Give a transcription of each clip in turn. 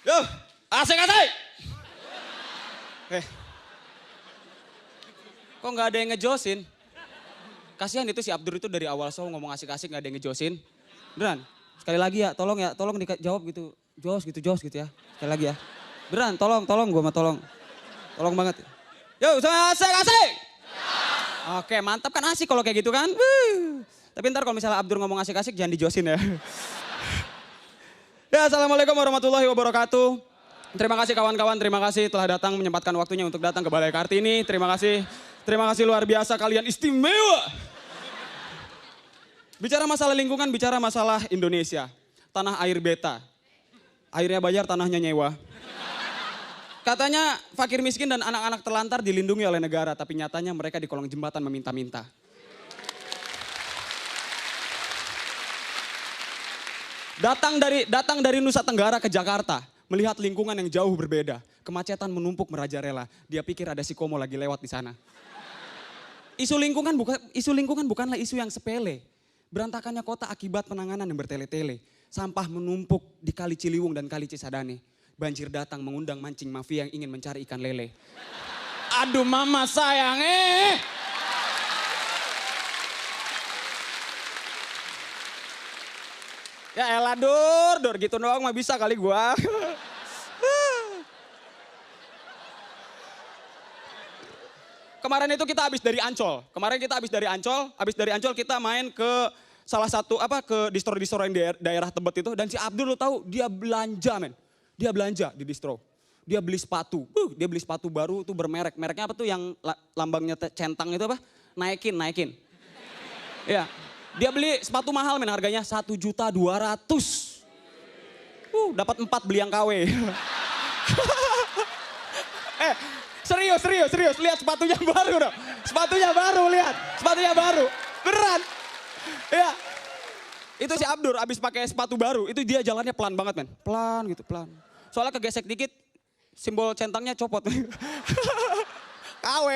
Yo, asik-asik. Kok nggak ada yang ngejosin? Kasihan itu si Abdur itu dari awal show ngomong asik-asik nggak ada yang ngejosin. Beneran, sekali lagi ya, tolong dijawab gitu. Jos gitu ya, sekali lagi ya. Beneran, tolong gue mah tolong. Tolong banget. Yo, asik-asik. Oke, mantap kan asik kalau kayak gitu kan. Tapi ntar kalau misalnya Abdur ngomong asik-asik jangan dijosin ya. Ya, assalamualaikum warahmatullahi wabarakatuh. Terima kasih kawan-kawan, terima kasih telah datang menyempatkan waktunya untuk datang ke Balai Kartini. Terima kasih luar biasa, kalian istimewa. Bicara masalah lingkungan, bicara masalah Indonesia. Tanah air beta. Airnya bayar, tanahnya nyewa. Katanya fakir miskin dan anak-anak terlantar dilindungi oleh negara, tapi nyatanya mereka di kolong jembatan meminta-minta. Datang dari Nusa Tenggara ke Jakarta, melihat lingkungan yang jauh berbeda. Kemacetan menumpuk merajalela. Dia pikir ada si Komo lagi lewat di sana. Isu lingkungan bukanlah isu yang sepele. Berantakannya kota akibat penanganan yang bertele-tele. Sampah menumpuk di Kali Ciliwung dan Kali Cisadane. Banjir datang mengundang mancing mafia yang ingin mencari ikan lele. Aduh mama sayang Ya elah Dur gitu doang mah bisa kali gua. Kemarin itu kita habis dari Ancol. Habis dari Ancol kita main ke salah satu ke distro-distro yang daerah Tebet itu. Dan si Abdul lo tahu dia belanja men. Dia belanja di distro. Dia beli sepatu. Dia beli sepatu baru tuh bermerek. Mereknya apa tuh yang lambangnya centang itu apa? Naikin. Ya. Dia beli sepatu mahal men harganya 1.200.000. Dapat 4 beli yang KW. Serius. Lihat sepatunya baru dong. Sepatunya baru. Beneran. Ya. Itu si Abdur abis pakai sepatu baru. Itu dia jalannya pelan banget men. Pelan. Soalnya kegesek dikit simbol centangnya copot. KW.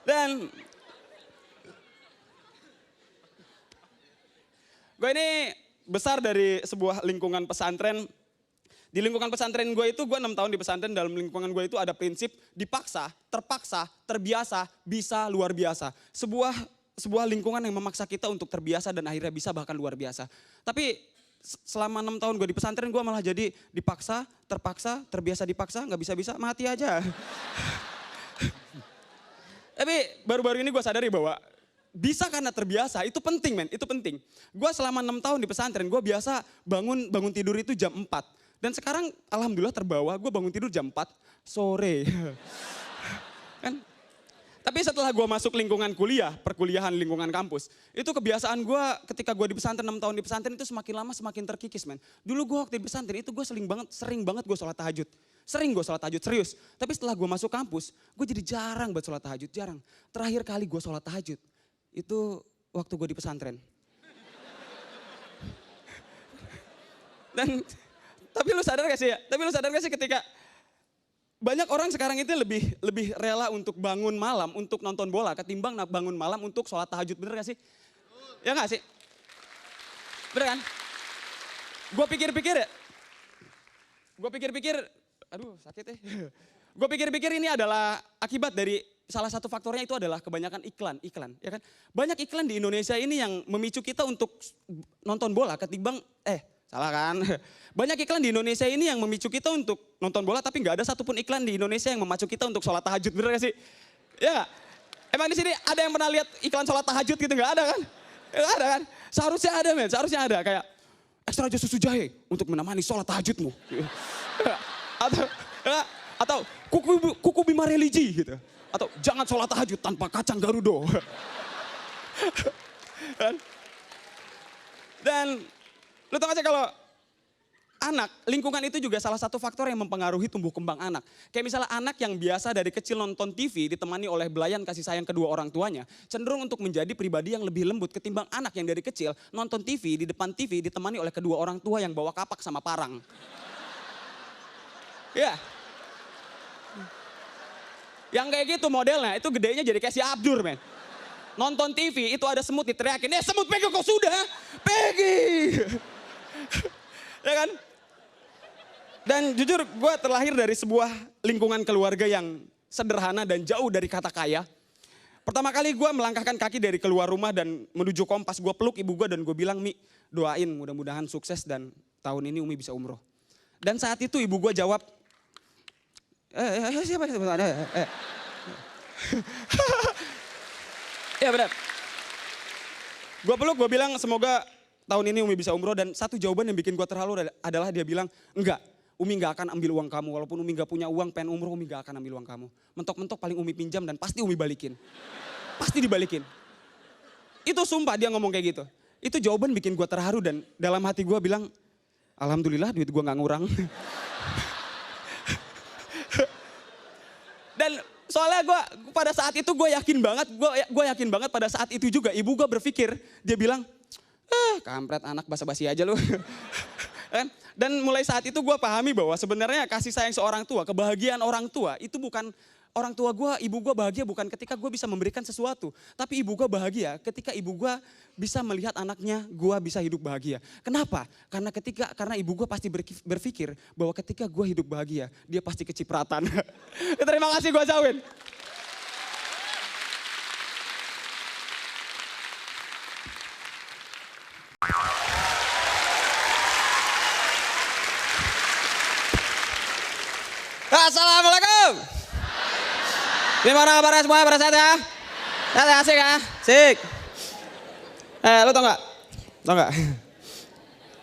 Dan gue ini besar dari sebuah lingkungan pesantren. Di lingkungan pesantren gue itu, gue 6 tahun di pesantren, dalam lingkungan gue itu ada prinsip dipaksa, terpaksa, terbiasa, bisa, luar biasa. Sebuah lingkungan yang memaksa kita untuk terbiasa dan akhirnya bisa bahkan luar biasa. Tapi selama 6 tahun gue di pesantren gue malah jadi dipaksa, terpaksa, terbiasa dipaksa, gak bisa-bisa, mati aja. Tapi baru-baru ini gue sadari bahwa bisa karena terbiasa, itu penting men, itu penting. Gue selama 6 tahun di pesantren, gue biasa bangun tidur itu jam 4. Dan sekarang alhamdulillah terbawa, gue bangun tidur jam 4 sore. Kan? Tapi setelah gue masuk lingkungan kuliah, perkuliahan lingkungan kampus, itu kebiasaan gue ketika gue di pesantren 6 tahun di pesantren itu semakin lama semakin terkikis men. Dulu gue waktu di pesantren itu gue sering banget gue sholat tahajud. Serius. Tapi setelah gue masuk kampus, gue jadi jarang buat sholat tahajud, jarang. Terakhir kali gue sholat tahajud, itu waktu gue di pesantren. Tapi lu sadar gak sih ketika banyak orang sekarang itu lebih rela untuk bangun malam untuk nonton bola ketimbang bangun malam untuk sholat tahajud, bener gak sih? Ya gak sih? Bener kan? Gue pikir-pikir, aduh sakit Gue pikir-pikir ini adalah akibat dari salah satu faktornya itu adalah kebanyakan iklan, ya kan? Banyak iklan di Indonesia ini yang memicu kita untuk nonton bola ketimbang, salah kan? Banyak iklan di Indonesia ini yang memicu kita untuk nonton bola tapi nggak ada satupun iklan di Indonesia yang memacu kita untuk sholat tahajud, bener gak sih? Ya, emang di sini ada yang pernah lihat iklan sholat tahajud gitu? Nggak ada kan? Nggak ada kan? Seharusnya ada men, kayak ekstra jus susu jahe untuk menemani sholat tahajudmu. Atau kuku bima religi gitu. Atau jangan sholat tahajud tanpa kacang garudo. Dan lu tau gak sih kalau lingkungan itu juga salah satu faktor yang mempengaruhi tumbuh kembang anak. Kayak misalnya anak yang biasa dari kecil nonton TV ditemani oleh belayan kasih sayang kedua orang tuanya, cenderung untuk menjadi pribadi yang lebih lembut ketimbang anak yang dari kecil nonton TV, di depan TV ditemani oleh kedua orang tua yang bawa kapak sama parang. Ya. Yang kayak gitu modelnya, itu gedenya jadi kayak si Abdur men. Nonton TV itu ada semut diteriakin, semut Peggy kok sudah, Peggy. Ya kan? Dan jujur gue terlahir dari sebuah lingkungan keluarga yang sederhana dan jauh dari kata kaya. Pertama kali gue melangkahkan kaki dari keluar rumah dan menuju Kompas, gue peluk ibu gue dan gue bilang, Mi, doain mudah-mudahan sukses dan tahun ini Umi bisa umroh. Dan saat itu ibu gue jawab, siapa? Ya benar. Gue peluk, gue bilang semoga tahun ini Umi bisa umroh, dan satu jawaban yang bikin gue terharu adalah dia bilang, enggak, Umi gak akan ambil uang kamu. Walaupun Umi gak punya uang pengen umroh, Umi gak akan ambil uang kamu. Mentok-mentok paling Umi pinjam dan pasti Umi balikin. Pasti dibalikin. Itu sumpah dia ngomong kayak gitu. Itu jawaban bikin gue terharu dan dalam hati gue bilang, alhamdulillah duit gue gak ngurang. Dan soalnya gue pada saat itu gue yakin banget pada saat itu juga ibu gue berpikir, dia bilang, kampret anak basa-basi aja lu. Dan mulai saat itu gue pahami bahwa sebenarnya kasih sayang seorang tua, kebahagiaan orang tua itu bukan, orang tua gue, ibu gue bahagia bukan ketika gue bisa memberikan sesuatu. Tapi ibu gue bahagia ketika ibu gue bisa melihat anaknya gue bisa hidup bahagia. Kenapa? Karena ibu gue pasti berpikir bahwa ketika gue hidup bahagia, dia pasti kecipratan. Terima kasih gue jawin. Assalamualaikum. Gimana kabarnya semua, pada sehat ya? Sehat ya, asik ya? Asik. Lo tau gak?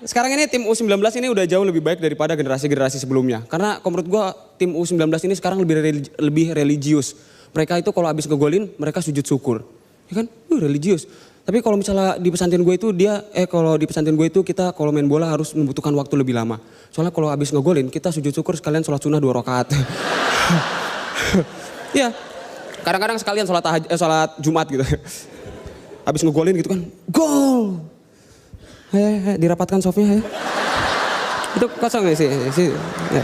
Sekarang ini tim U19 ini udah jauh lebih baik daripada generasi-generasi sebelumnya. Karena menurut gue tim U19 ini sekarang lebih religius. Mereka itu kalau habis ngegolin mereka sujud syukur. Ya kan? Religius. Tapi kalau misalnya di pesantren gue itu kita kalau main bola harus membutuhkan waktu lebih lama. Soalnya kalau habis ngegolin kita sujud syukur sekalian sholat sunnah 2 rakaat. Ya, kadang-kadang sekalian sholat Jumat gitu. Habis ngegolin gitu kan, gol. Dirapatkan softnya ya. Itu kosong ya sih. Ya.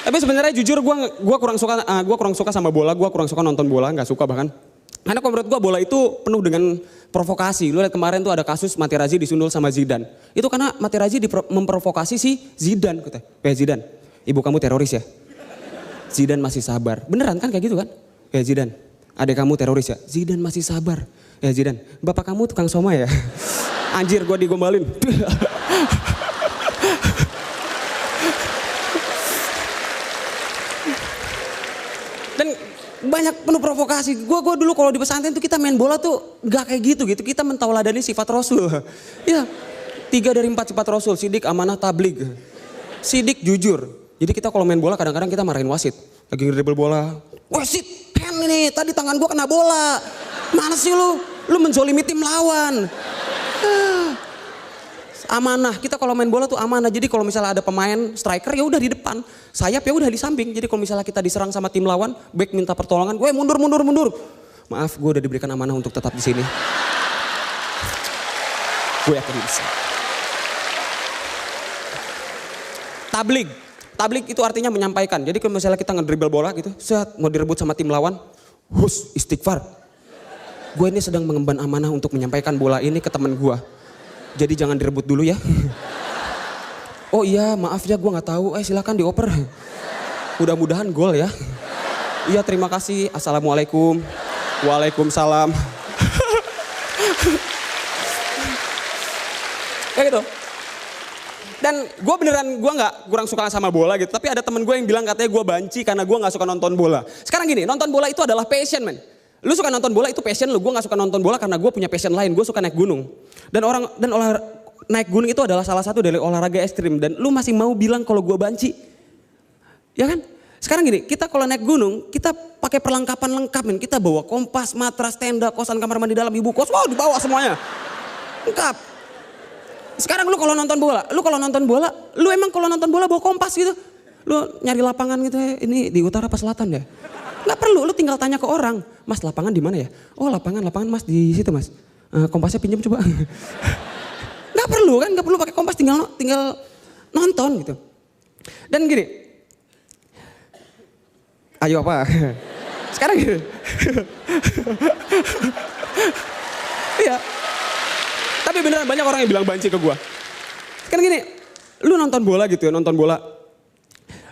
Tapi sebenarnya jujur gue kurang suka sama bola, gue kurang suka nonton bola, nggak suka bahkan. Karena menurut gue bola itu penuh dengan provokasi. Lu lihat kemarin tuh ada kasus Materazzi disundul sama Zidane. Itu karena Materazzi memprovokasi si Zidane. Zidane, ibu kamu teroris ya? Zidane masih sabar. Beneran kan kayak gitu kan? Zidane, adek kamu teroris ya? Zidane masih sabar. Zidane, bapak kamu tukang somai ya? Anjir, gue digombalin. Dan banyak penuh provokasi. Gue dulu kalau di pesantren tuh kita main bola tuh gak kayak gitu. Kita mentauladani sifat Rasul. Ya, 3 dari 4 sifat Rasul. Sidik, amanah, tabligh. Sidik, jujur. Jadi kita kalau main bola kadang-kadang kita marahin wasit. Lagi nge-dribble bola. Wasit, ini tadi tangan gue kena bola. Mana sih lu? Lu menzolimi tim lawan. Amanah, kita kalau main bola tuh amanah. Jadi kalau misalnya ada pemain striker ya udah di depan, sayap ya udah di samping. Jadi kalau misalnya kita diserang sama tim lawan, back minta pertolongan, gue mundur. Maaf, gue udah diberikan amanah untuk tetap di sini. Gue yakin bisa. Tabligh itu artinya menyampaikan. Jadi kalau misalnya kita ngedribble bola gitu, mau direbut sama tim lawan, istighfar. Gue ini sedang mengemban amanah untuk menyampaikan bola ini ke teman gue. Jadi jangan direbut dulu ya. Oh iya, maaf ya, gue nggak tahu. Silakan dioper. Mudah-mudahan gol ya. Iya, terima kasih. Assalamualaikum. Waalaikumsalam. Kayak gitu. Dan gue kurang suka sama bola gitu. Tapi ada temen gue yang bilang katanya gue banci karena gue nggak suka nonton bola. Sekarang gini, nonton bola itu adalah passion, man. Lu suka nonton bola itu passion lu, gue gak suka nonton bola karena gue punya passion lain, gue suka naik gunung. Naik gunung itu adalah salah satu dari olahraga ekstrim dan lu masih mau bilang kalau gue banci. Ya kan? Sekarang gini, kita kalau naik gunung, kita pakai perlengkapan lengkap, men. Kita bawa kompas, matras, tenda, kosan, kamar mandi dalam, ibu kos, wow dibawa semuanya. Lengkap. Sekarang lu kalau nonton bola, lu emang kalau nonton bola bawa kompas gitu. Lu nyari lapangan gitu ya, ini di utara apa selatan ya? Gak perlu, lu tinggal tanya ke orang, Mas lapangan di mana ya? Oh lapangan Mas di situ Mas. Kompasnya pinjam coba. Gak perlu pakai kompas, tinggal nonton gitu. Dan gini, ayo apa? Sekarang gini. Iya. Tapi beneran banyak orang yang bilang banci ke gue. Kan gini, lu nonton bola gitu ya, nonton bola.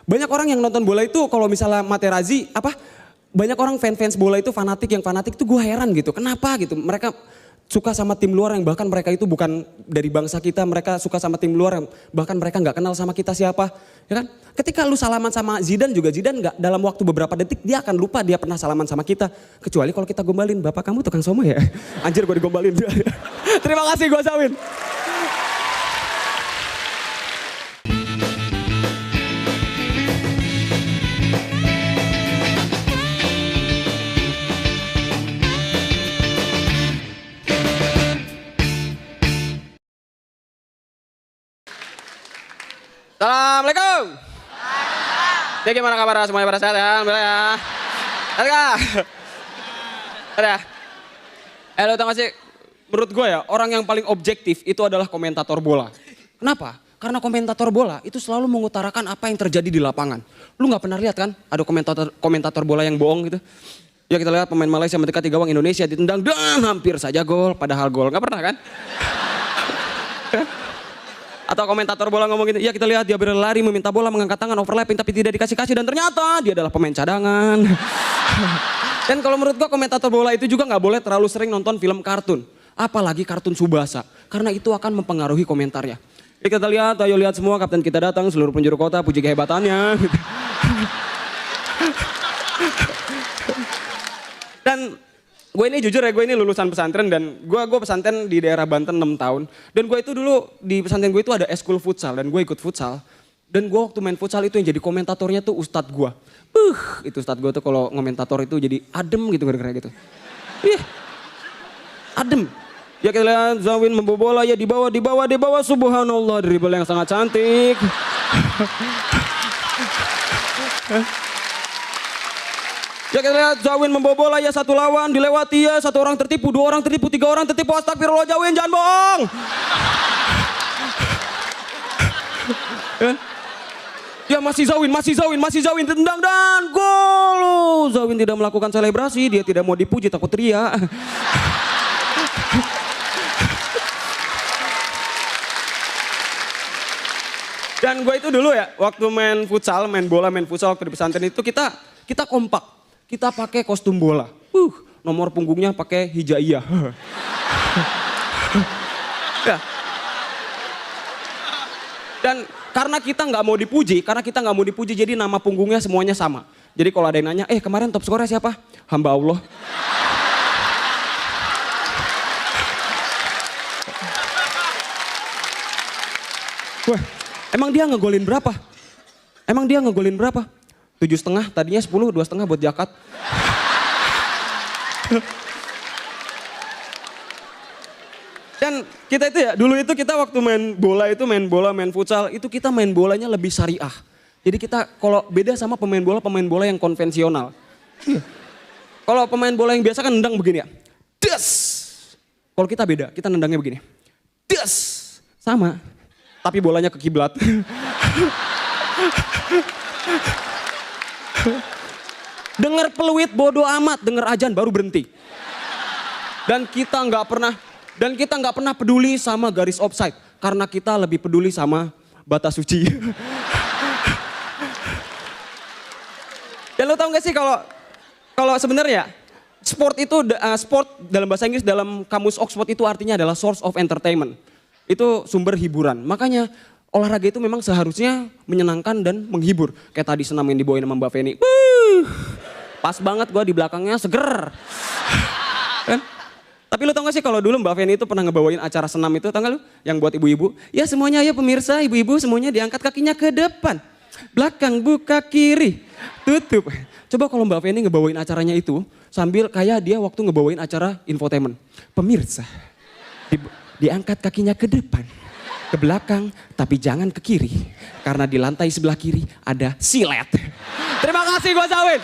Banyak orang yang nonton bola itu kalau misalnya Materazzi, banyak orang fans bola itu fanatik, yang fanatik itu gue heran gitu. Kenapa gitu, mereka suka sama tim luar yang bahkan mereka itu bukan dari bangsa kita, mereka suka sama tim luar yang bahkan mereka nggak kenal sama kita siapa, ya kan? Ketika lu salaman sama Zidane juga, Zidane nggak dalam waktu beberapa detik dia akan lupa dia pernah salaman sama kita. Kecuali kalau kita gombalin, bapak kamu tukang somai ya? Anjir gue digombalin. Terima kasih gue Zawin. Assalamualaikum. Ya gimana kabar semuanya, pada sehat ya? Alhamdulillah ya. Sehat kah? Sehat ya? Lo tau gak sih, menurut gue ya orang yang paling objektif itu adalah komentator bola. Kenapa? Karena komentator bola itu selalu mengutarakan apa yang terjadi di lapangan. Lu gak pernah lihat kan ada komentator bola yang bohong gitu? Ya kita lihat pemain Malaysia mendekati gawang Indonesia ditendang dan hampir saja gol, padahal gol. Gak pernah kan? Atau komentator bola ngomong gitu, ya kita lihat dia berlari meminta bola, mengangkat tangan, overlapping tapi tidak dikasih-kasih dan ternyata dia adalah pemain cadangan. Dan kalau menurut gua komentator bola itu juga nggak boleh terlalu sering nonton film kartun. Apalagi kartun Tsubasa, karena itu akan mempengaruhi komentarnya. Ya kita lihat, ayo lihat semua kapten kita datang, seluruh penjuru kota puji kehebatannya. Dan gue ini jujur ya, gue ini lulusan pesantren dan gue pesantren di daerah Banten 6 tahun. Dan gue itu dulu di pesantren gue itu ada eskul futsal dan gue ikut futsal. Dan gue waktu main futsal itu yang jadi komentatornya tuh ustadz gue. Itu ustadz gue tuh kalau komentator itu jadi adem gitu gara-gara gitu. Ih, adem. Ya kita lihat Zawin membawa bola ya di bawah subhanallah dribble yang sangat cantik. Ya kita lihat Zawin membawa bola ya satu lawan dilewati ya, satu orang tertipu, dua orang tertipu, tiga orang tertipu, astagfirullah Zawin jangan bohong. Ya masih Zawin tendang dan gol. Zawin tidak melakukan selebrasi, dia tidak mau dipuji takut teriak. Dan gue itu dulu ya waktu main futsal waktu di pesantren itu kita kompak. Kita pakai kostum bola. Nomor punggungnya pakai hijaiyah. Ya. Dan karena kita nggak mau dipuji, jadi nama punggungnya semuanya sama. Jadi kalau ada yang nanya, kemarin top skornya siapa? Hamba Allah. Wah, emang dia ngegolin berapa? 7,5, tadinya 10, 2,5 buat zakat. Dan kita itu ya, dulu itu kita waktu main main futsal, itu kita main bolanya lebih syariah. Jadi kita kalau beda sama pemain bola yang konvensional. Kalau pemain bola yang biasa kan nendang begini ya. Des! Kalau kita beda, kita nendangnya begini. Des! Sama, tapi bolanya ke kiblat. Dengar peluit bodo amat, dengar ajan baru berhenti. Dan kita nggak pernah peduli sama garis offside karena kita lebih peduli sama batas suci. Dan lo tau gak sih kalau sebenarnya sport dalam bahasa Inggris dalam kamus Oxford itu artinya adalah source of entertainment. Itu sumber hiburan. Makanya olahraga itu memang seharusnya menyenangkan dan menghibur. Kayak tadi senam yang dibawain sama Mbak Feni. Pas banget gue di belakangnya seger. Kan? Tapi lu tau gak sih kalau dulu Mbak Feni itu pernah ngebawain acara senam itu, tau gak lu? Yang buat ibu-ibu. Ya semuanya ayo pemirsa, ibu-ibu semuanya diangkat kakinya ke depan. Belakang buka kiri. Tutup. Coba kalau Mbak Feni ngebawain acaranya itu sambil kayak dia waktu ngebawain acara infotainment. Pemirsa, diangkat kakinya ke depan. Ke belakang, tapi jangan ke kiri. Karena di lantai sebelah kiri ada silet. Terima kasih gue Zawin.